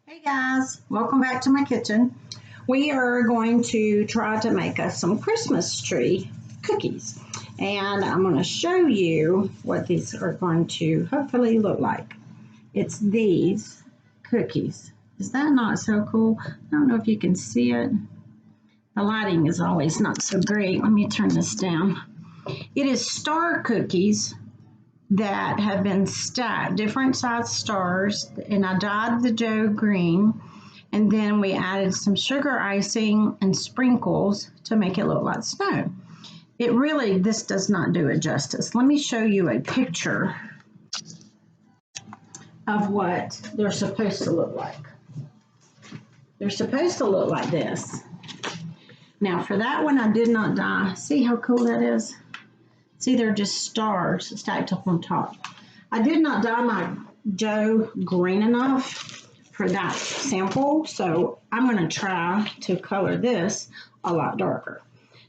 Hey guys, welcome back to my kitchen. We are going to try to make us some Christmas tree cookies. And I'm going to show you what these are going to hopefully look like. It's these cookies. Is that not so cool? I don't know if you can see it. The lighting is always not so great. Let me turn this down. It is star cookies that have been stacked, different size stars, and I dyed the dough green, and then we added some sugar icing and sprinkles to make it look like snow. This does not do it justice. Let me show you a picture of what they're supposed to look like. They're supposed to look like this. Now for that one, I did not dye. See how cool that is? See, they're just stars stacked up on top. I did not dye my dough green enough for that sample, so I'm going to try to color this a lot darker.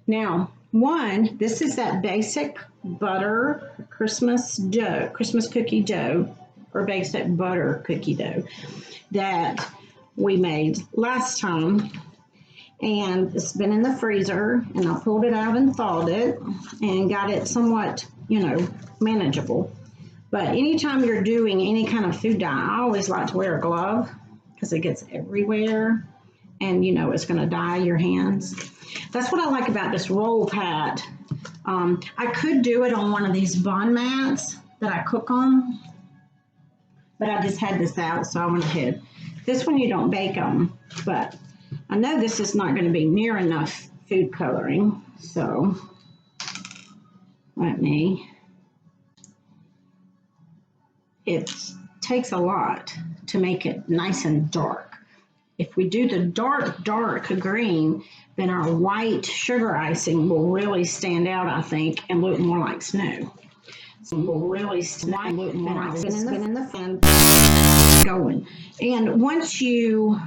Now, this is that basic butter Christmas cookie dough, or basic butter cookie dough that we made last time. And it's been in the freezer, and I pulled it out and thawed it and got it somewhat, manageable. But anytime you're doing any kind of food dye, I always like to wear a glove because it gets everywhere and it's going to dye your hands. That's what I like about this roll pad. I could do it on one of these bond mats that I cook on, but I just had this out, so I went ahead. This one you don't bake on, but I know this is not going to be near enough food coloring, so it takes a lot to make it nice and dark. If we do the dark green, then our white sugar icing will really stand out, I think, and look more like snow. So we'll really stand look more like spin in the fan going. And once you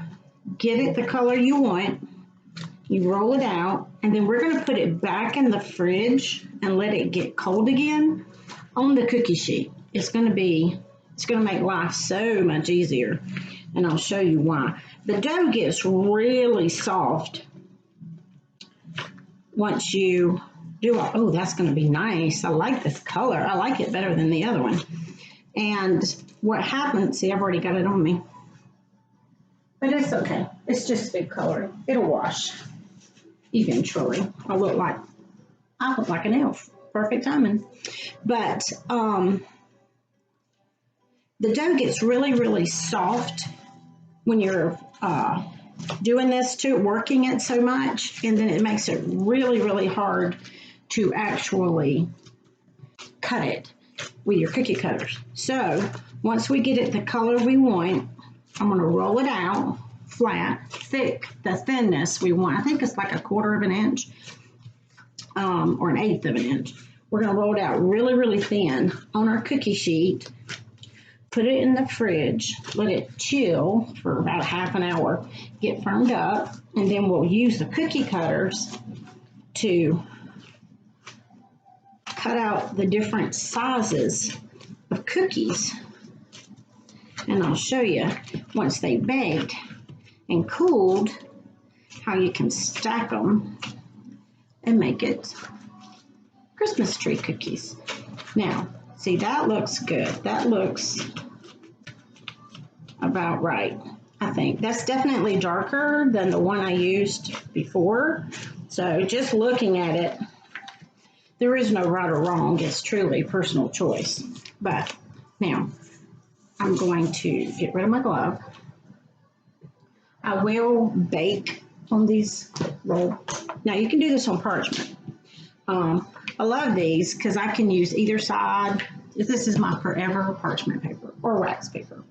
get it the color you want, you roll it out, and then we're going to put it back in the fridge and let it get cold again on the cookie sheet. It's going to make life so much easier, and I'll show you why. The dough gets really soft once you do it. Oh, that's going to be nice. I like this color. I like it better than the other one. And what happens, see, I've already got it on me. But it's okay. It's just food coloring. It'll wash eventually. I look like an elf. Perfect timing. But the dough gets really, really soft when you're doing this too, working it so much, and then it makes it really, really hard to actually cut it with your cookie cutters. So once we get it the color we want, I'm going to roll it out flat, thick, the thinness we want. I think it's like 1/4 of an inch or 1/8 of an inch. We're going to roll it out really, really thin on our cookie sheet, put it in the fridge, let it chill for about half an hour, get firmed up, and then we'll use the cookie cutters to cut out the different sizes of cookies. And I'll show you once they baked and cooled how you can stack them and make it Christmas tree cookies. Now, see, that looks good. That looks about right, I think. That's definitely darker than the one I used before. So just looking at it, there is no right or wrong. It's truly personal choice. But now, I'm going to get rid of my glove. I will bake on these rolls. Now you can do this on parchment. I love these because I can use either side. This is my forever parchment paper or wax paper.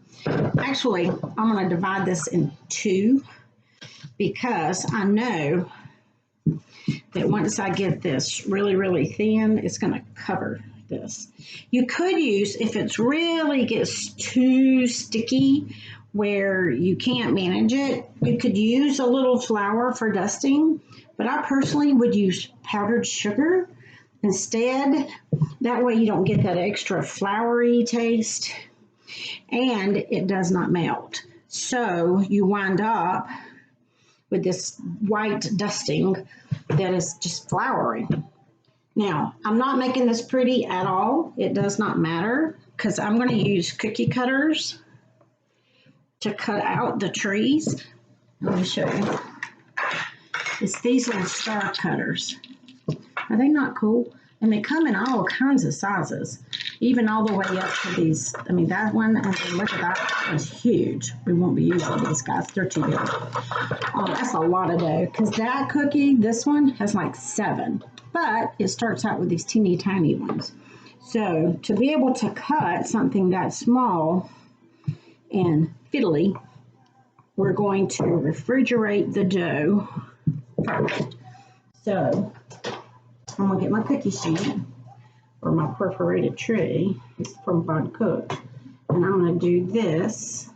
Actually, I'm going to divide this in two because I know that once I get this really, really thin, it's going to cover this. You could use, if it really gets too sticky where you can't manage it, you could use a little flour for dusting, but I personally would use powdered sugar instead. That way you don't get that extra floury taste, and it does not melt. So you wind up with this white dusting that is just floury. Now, I'm not making this pretty at all. It does not matter because I'm going to use cookie cutters to cut out the trees. Let me show you. It's these little star cutters. Are they not cool? And they come in all kinds of sizes, even all the way up to these. I mean, that one, and then look at that, one's huge. We won't be using these guys. They're too big. Oh, that's a lot of dough because that cookie, this one, has like 7. But it starts out with these teeny tiny ones. So to be able to cut something that small and fiddly, we're going to refrigerate the dough first. So I'm going to get my cookie sheet or my perforated tray. It's from Bud Cook. And I'm going to do this.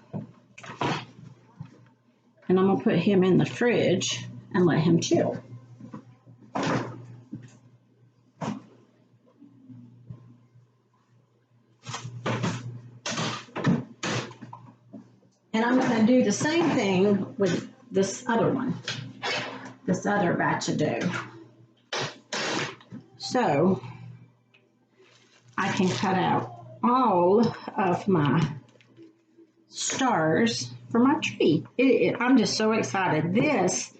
And I'm going to put him in the fridge and let him chill. And I'm going to do the same thing with this other one, this other batch of dough. So I can cut out all of my stars for my tree. I'm just so excited. This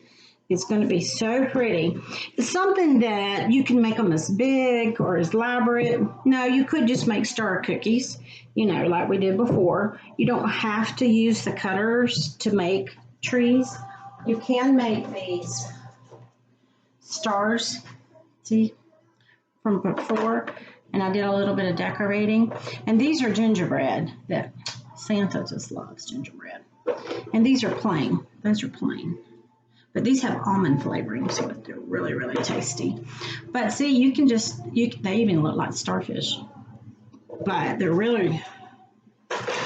is going to be so pretty. It's something that you can make them as big or as elaborate. No, you could just make star cookies, you know, like we did before. You don't have to use the cutters to make trees. You can make these stars, see, from before. And I did a little bit of decorating. And these are gingerbread that Santa just loves, gingerbread. And these are plain. Those are plain. But these have almond flavoring, so they're really, really tasty. But see, you can just, they even look like starfish. But they're really,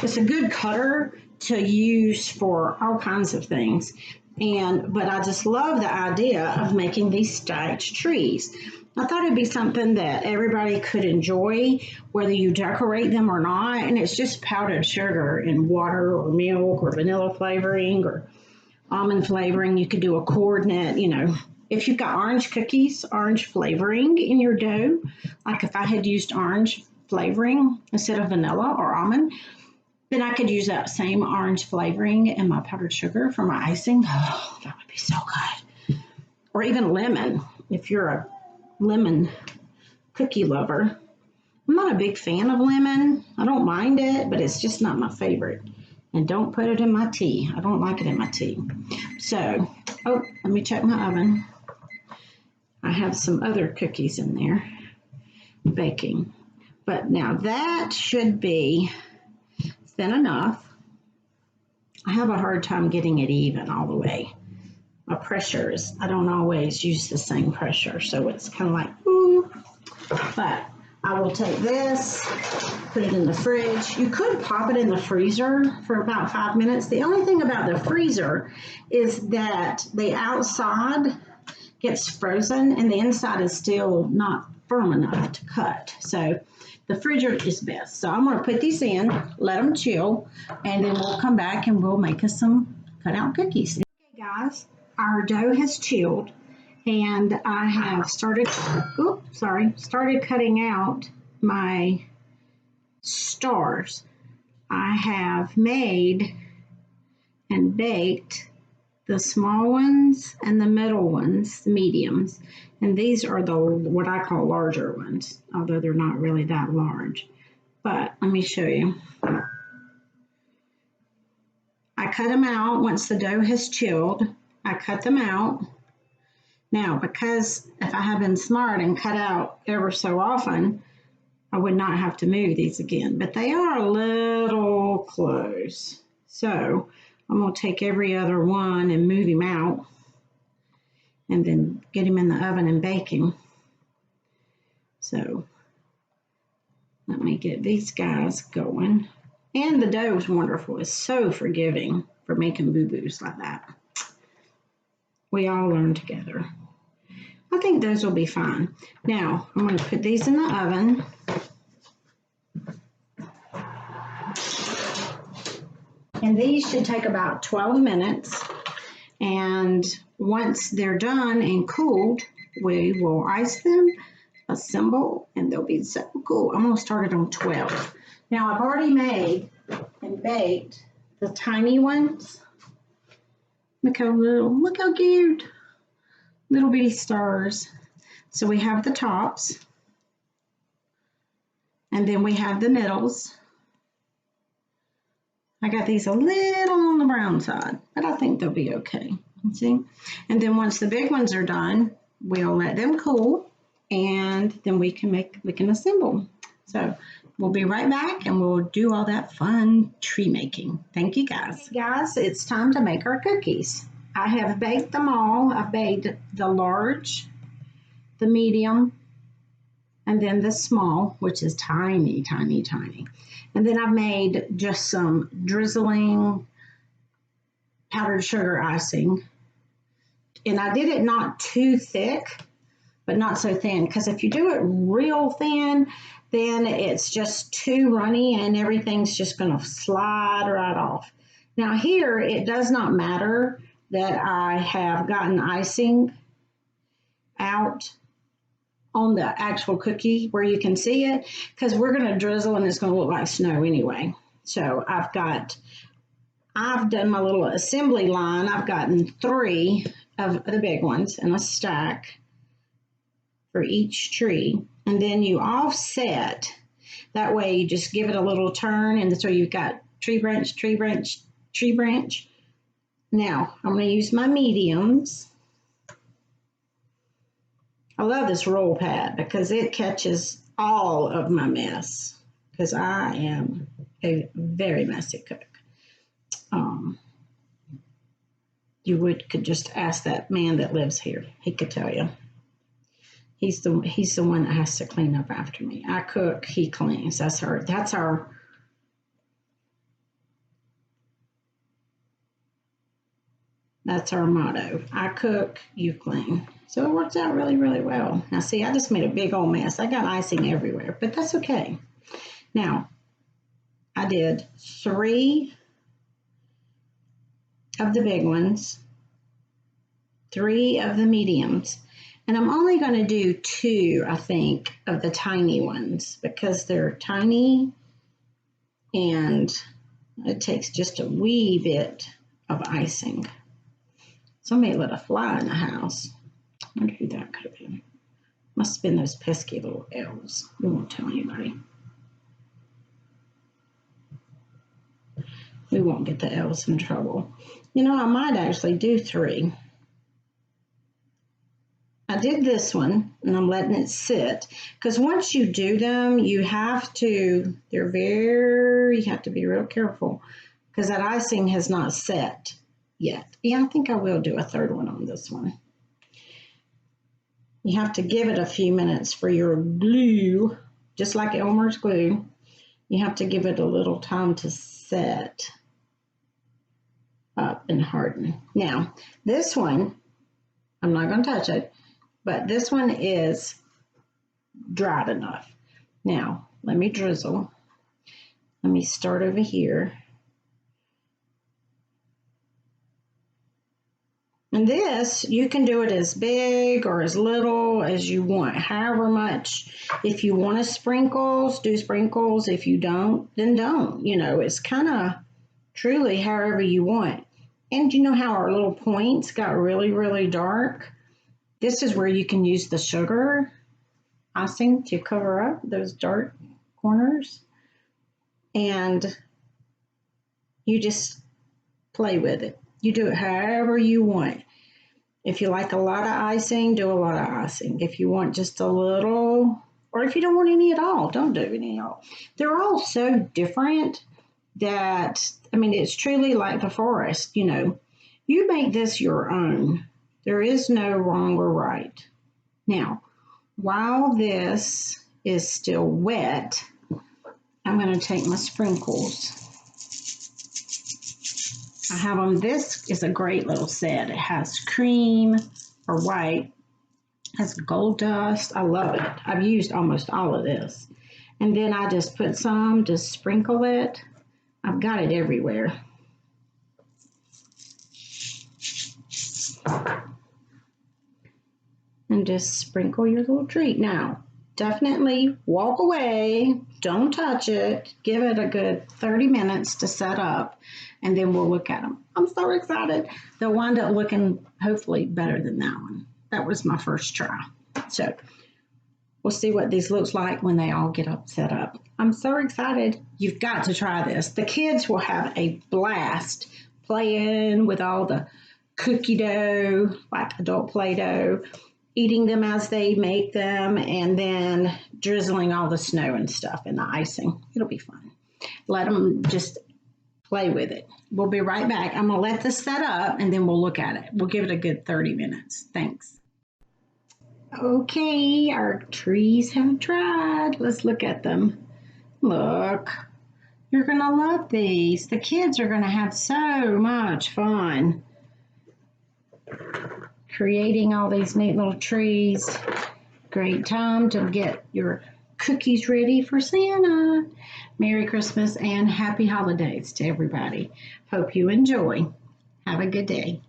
it's a good cutter to use for all kinds of things. But I just love the idea of making these stacked trees. I thought it'd be something that everybody could enjoy, whether you decorate them or not. And it's just powdered sugar and water or milk or vanilla flavoring or almond flavoring. You could do a coordinate, you know, if you've got orange cookies, orange flavoring in your dough, like if I had used orange flavoring instead of vanilla or almond, then I could use that same orange flavoring in my powdered sugar for my icing. Oh, that would be so good. Or even lemon, if you're a lemon cookie lover. I'm not a big fan of lemon. I don't mind it, but it's just not my favorite. And don't put it in my tea. I don't like it in my tea. So, oh, let me check my oven. I have some other cookies in there baking. But now that should be thin enough. I have a hard time getting it even all the way. My pressure is, I don't always use the same pressure, so it's kind of like, ooh. But I will take this, put it in the fridge. You could pop it in the freezer for about 5 minutes. The only thing about the freezer is that the outside gets frozen and the inside is still not firm enough to cut. So the freezer is best. So I'm going to put these in, let them chill, and then we'll come back and we'll make us some cut out cookies. Okay, guys, our dough has chilled. And I have started cutting out my stars. I have made and baked the small ones and the middle ones, the mediums. And these are the what I call larger ones, although they're not really that large. But let me show you. I cut them out once the dough has chilled. I cut them out. Now, because if I had been smart and cut out ever so often, I would not have to move these again. But they are a little close. So I'm going to take every other one and move him out and then get him in the oven and bake him. So let me get these guys going. And the dough is wonderful. It's so forgiving for making boo-boos like that. We all learn together. I think those will be fine. Now, I'm going to put these in the oven. And these should take about 12 minutes. And once they're done and cooled, we will ice them, assemble, and they'll be so cool. I'm going to start it on 12. Now, I've already made and baked the tiny ones. Look how cute. Little bitty stars. So we have the tops. And then we have the middles. I got these a little on the brown side, but I think they'll be okay. See? And then once the big ones are done, we'll let them cool, and then we can assemble. So we'll be right back, and we'll do all that fun tree making. Thank you, guys. Okay, guys, it's time to make our cookies. I have baked them all. I've baked the large, the medium, and then the small, which is tiny, tiny, tiny. And then I've made just some drizzling powdered sugar icing. And I did it not too thick, but not so thin, because if you do it real thin, then it's just too runny and everything's just going to slide right off. Now here, it does not matter that I have gotten icing out on the actual cookie where you can see it, because we're going to drizzle and it's going to look like snow anyway. So I've done my little assembly line. I've gotten 3 of the big ones in a stack for each tree, and then you offset. That way you just give it a little turn, and so you've got tree branch, tree branch, tree branch. Now I'm going to use my mediums. I love this roll pad because it catches all of my mess, because I am a very messy cook. You could just ask that man that lives here. He could tell you. He's the one that has to clean up after me. I cook, he cleans. That's our motto. I cook, you clean. So it works out really, really well. Now see, I just made a big old mess. I got icing everywhere, but that's okay. Now, I did 3 of the big ones, 3 of the mediums, and I'm only going to do 2, I think, of the tiny ones, because they're tiny and it takes just a wee bit of icing. Somebody let a fly in the house. I wonder who that could have been. Must have been those pesky little elves. We won't tell anybody. We won't get the elves in trouble. You know, I might actually do 3. I did this one, and I'm letting it sit, because once you do them, you have to be real careful, because that icing has not set yet. Yeah, I think I will do a 3rd one on this one. You have to give it a few minutes for your glue, just like Elmer's glue. You have to give it a little time to set up and harden. Now, this one, I'm not going to touch it, but this one is dried enough. Now, let me drizzle. Let me start over here. And this, you can do it as big or as little as you want, however much. If you want to sprinkles, do sprinkles. If you don't, then don't. You know, it's kind of truly however you want. And you know how our little points got really, really dark? This is where you can use the sugar icing to cover up those dark corners. And you just play with it. You do it however you want. If you like a lot of icing, do a lot of icing. If you want just a little, or if you don't want any at all, don't do any at all. They're all so different that, I mean, it's truly like the forest, you know. You make this your own. There is no wrong or right. Now, while this is still wet, I'm going to take my sprinkles. I have them. This is a great little set. It has cream or white. It has gold dust. I love it. I've used almost all of this. And then I just put some to sprinkle it. I've got it everywhere. And just sprinkle your little treat. Now, definitely walk away. Don't touch it. Give it a good 30 minutes to set up, and then we'll look at them. I'm so excited. They'll wind up looking hopefully better than that one. That was my first try. So we'll see what these looks like when they all get up set up. I'm so excited. You've got to try this. The kids will have a blast playing with all the cookie dough, like adult Play-Doh, eating them as they make them, and then drizzling all the snow and stuff and the icing. It'll be fun. Let them just play with it. We'll be right back. I'm going to let this set up, and then we'll look at it. We'll give it a good 30 minutes. Thanks. Okay, our trees have dried. Let's look at them. Look, you're going to love these. The kids are going to have so much fun creating all these neat little trees. Great time to get your cookies ready for Santa. Merry Christmas and happy holidays to everybody. Hope you enjoy. Have a good day.